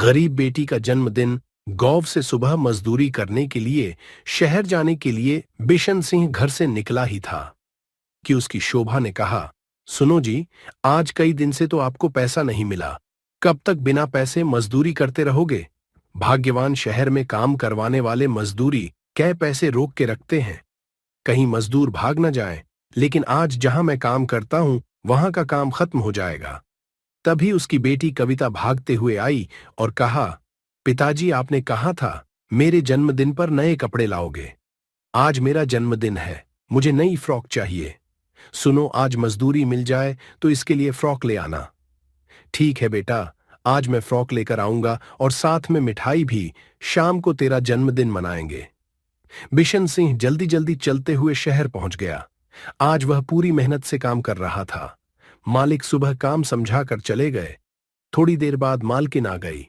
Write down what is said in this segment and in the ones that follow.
गरीब बेटी का जन्मदिन। गौव से सुबह मजदूरी करने के लिए शहर जाने के लिए बिशन सिंह घर से निकला ही था कि उसकी शोभा ने कहा, सुनो जी, आज कई दिन से तो आपको पैसा नहीं मिला। कब तक बिना पैसे मजदूरी करते रहोगे? भाग्यवान शहर में काम करवाने वाले मजदूरी कै पैसे रोक के रखते हैं, कहीं मजदूर भाग न जाए। लेकिन आज जहां मैं काम करता हूं वहां का काम खत्म हो जाएगा। तभी उसकी बेटी कविता भागते हुए आई और कहा, पिताजी, आपने कहा था मेरे जन्मदिन पर नए कपड़े लाओगे। आज मेरा जन्मदिन है, मुझे नई फ्रॉक चाहिए। सुनो, आज मजदूरी मिल जाए तो इसके लिए फ्रॉक ले आना। ठीक है बेटा, आज मैं फ्रॉक लेकर आऊंगा और साथ में मिठाई भी। शाम को तेरा जन्मदिन मनाएंगे। बिशन सिंह जल्दी जल्दी चलते हुए शहर पहुंच गया। आज वह पूरी मेहनत से काम कर रहा था। मालिक सुबह काम समझा कर चले गए। थोड़ी देर बाद मालकिन आ गई।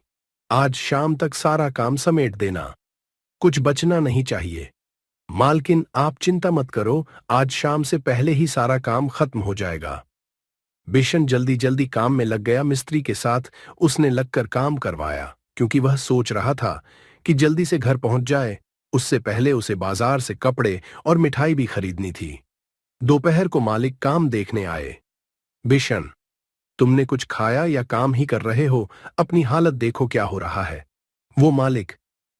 आज शाम तक सारा काम समेट देना, कुछ बचना नहीं चाहिए। मालकिन, आप चिंता मत करो, आज शाम से पहले ही सारा काम खत्म हो जाएगा। बिशन जल्दी जल्दी काम में लग गया। मिस्त्री के साथ उसने लगकर काम करवाया, क्योंकि वह सोच रहा था कि जल्दी से घर पहुंच जाए। उससे पहले उसे बाजार से कपड़े और मिठाई भी खरीदनी थी। दोपहर को मालिक काम देखने आए। बिशन, तुमने कुछ खाया या काम ही कर रहे हो? अपनी हालत देखो क्या हो रहा है। वो मालिक,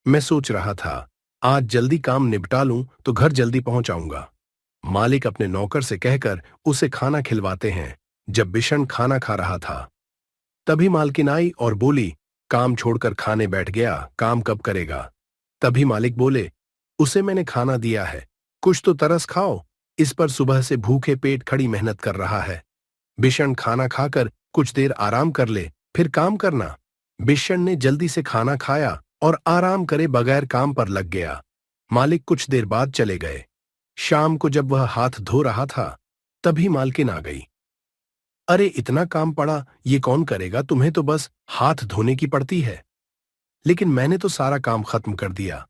मैं सोच रहा था आज जल्दी काम निपटा लूं तो घर जल्दी पहुंच आऊंगा। मालिक अपने नौकर से कहकर उसे खाना खिलवाते हैं। जब बिशन खाना खा रहा था तभी मालकिन आई और बोली, काम छोड़कर खाने बैठ गया, काम कब करेगा? तभी मालिक बोले, उसे मैंने खाना दिया है, कुछ तो तरस खाओ। इस पर सुबह से भूखे पेट खड़ी मेहनत कर रहा है। बिशन, खाना खाकर कुछ देर आराम कर ले, फिर काम करना। बिशन ने जल्दी से खाना खाया और आराम करे बगैर काम पर लग गया। मालिक कुछ देर बाद चले गए। शाम को जब वह हाथ धो रहा था तभी मालकिन आ गई। अरे, इतना काम पड़ा, ये कौन करेगा? तुम्हें तो बस हाथ धोने की पड़ती है। लेकिन मैंने तो सारा काम खत्म कर दिया।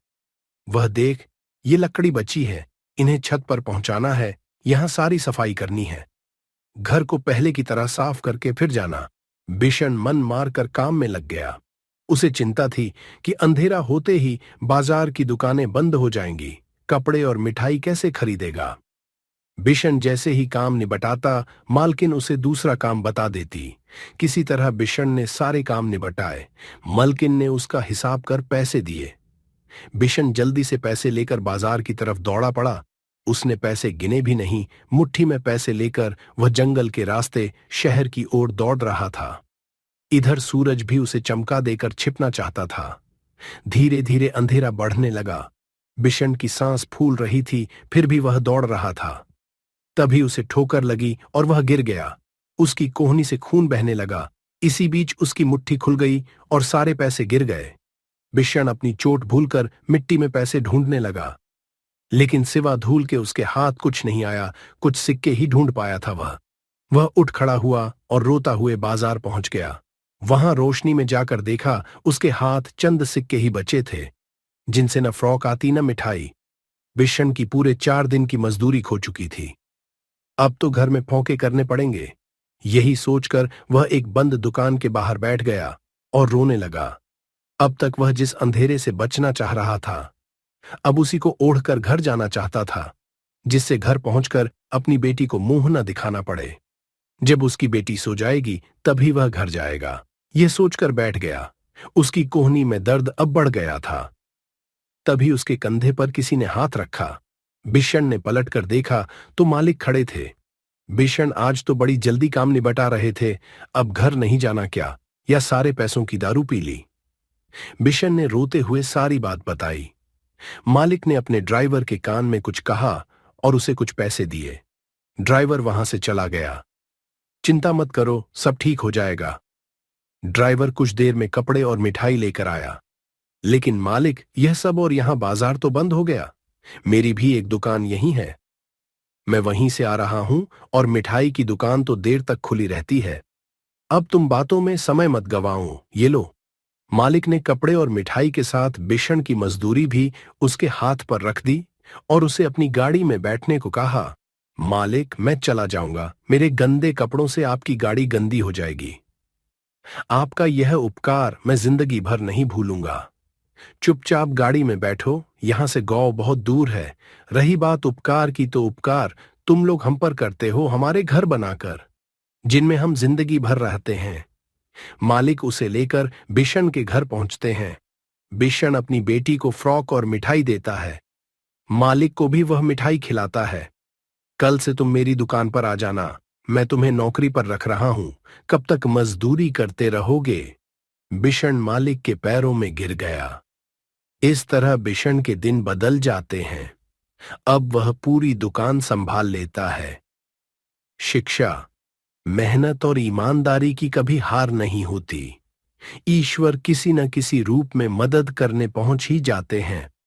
वह देख, ये लकड़ी बची है, इन्हें छत पर पहुंचाना है, यहां सारी सफाई करनी है। घर को पहले की तरह साफ करके फिर जाना। बिशन मन मारकर काम में लग गया। उसे चिंता थी कि अंधेरा होते ही बाजार की दुकानें बंद हो जाएंगी, कपड़े और मिठाई कैसे खरीदेगा। बिशन जैसे ही काम निबटाता, मालकिन उसे दूसरा काम बता देती। किसी तरह बिशन ने सारे काम निबटाए। मालकिन ने उसका हिसाब कर पैसे दिए। बिशन जल्दी से पैसे लेकर बाजार की तरफ दौड़ा पड़ा। उसने पैसे गिने भी नहीं, मुट्ठी में पैसे लेकर वह जंगल के रास्ते शहर की ओर दौड़ रहा था। इधर सूरज भी उसे चमका देकर छिपना चाहता था। धीरे धीरे अंधेरा बढ़ने लगा। बिशन की सांस फूल रही थी, फिर भी वह दौड़ रहा था। तभी उसे ठोकर लगी और वह गिर गया। उसकी कोहनी से खून बहने लगा। इसी बीच उसकी मुट्ठी खुल गई और सारे पैसे गिर गए। बिशन अपनी चोट भूलकर मिट्टी में पैसे ढूंढने लगा, लेकिन सिवा धूल के उसके हाथ कुछ नहीं आया। कुछ सिक्के ही ढूंढ पाया था वह उठ खड़ा हुआ और रोता हुए बाजार पहुंच गया। वहां रोशनी में जाकर देखा, उसके हाथ चंद सिक्के ही बचे थे, जिनसे न फ्रॉक आती न मिठाई। बिशन की पूरे 4 दिन की मजदूरी खो चुकी थी। अब तो घर में फौके करने पड़ेंगे। यही सोचकर वह एक बंद दुकान के बाहर बैठ गया और रोने लगा। अब तक वह जिस अंधेरे से बचना चाह रहा था, अब उसी को ओढ़कर घर जाना चाहता था, जिससे घर पहुंचकर अपनी बेटी को मुंह न दिखाना पड़े। जब उसकी बेटी सो जाएगी तभी वह घर जाएगा, यह सोचकर बैठ गया। उसकी कोहनी में दर्द अब बढ़ गया था। तभी उसके कंधे पर किसी ने हाथ रखा। बिशन ने पलटकर देखा तो मालिक खड़े थे। बिशन आज तो बड़ी जल्दी काम निबटा रहे थे, अब घर नहीं जाना क्या, या सारे पैसों की दारू पी ली। बिशन ने रोते हुए सारी बात बताई। मालिक ने अपने ड्राइवर के कान में कुछ कहा और उसे कुछ पैसे दिए। ड्राइवर वहां से चला गया। चिंता मत करो, सब ठीक हो जाएगा। ड्राइवर कुछ देर में कपड़े और मिठाई लेकर आया। लेकिन मालिक, यह सब और यहां बाजार तो बंद हो गया। मेरी भी एक दुकान यहीं है, मैं वहीं से आ रहा हूं और मिठाई की दुकान तो देर तक खुली रहती है। अब तुम बातों में समय मत गवाओ, ये लो। मालिक ने कपड़े और मिठाई के साथ बिशन की मजदूरी भी उसके हाथ पर रख दी और उसे अपनी गाड़ी में बैठने को कहा। मालिक, मैं चला जाऊंगा, मेरे गंदे कपड़ों से आपकी गाड़ी गंदी हो जाएगी। आपका यह उपकार मैं जिंदगी भर नहीं भूलूंगा। चुपचाप गाड़ी में बैठो, यहां से गांव बहुत दूर है। रही बात उपकार की, तो उपकार तुम लोग हम पर करते हो हमारे घर बनाकर, जिनमें हम जिंदगी भर रहते हैं। मालिक उसे लेकर बिशन के घर पहुंचते हैं। बिशन अपनी बेटी को फ्रॉक और मिठाई देता है। मालिक को भी वह मिठाई खिलाता है। कल से तुम मेरी दुकान पर आ जाना, मैं तुम्हें नौकरी पर रख रहा हूं, कब तक मजदूरी करते रहोगे? बिशन मालिक के पैरों में गिर गया। इस तरह बिशन के दिन बदल जाते हैं। अब वह पूरी दुकान संभाल लेता है। शिक्षा, मेहनत और ईमानदारी की कभी हार नहीं होती। ईश्वर किसी न किसी रूप में मदद करने पहुंच ही जाते हैं।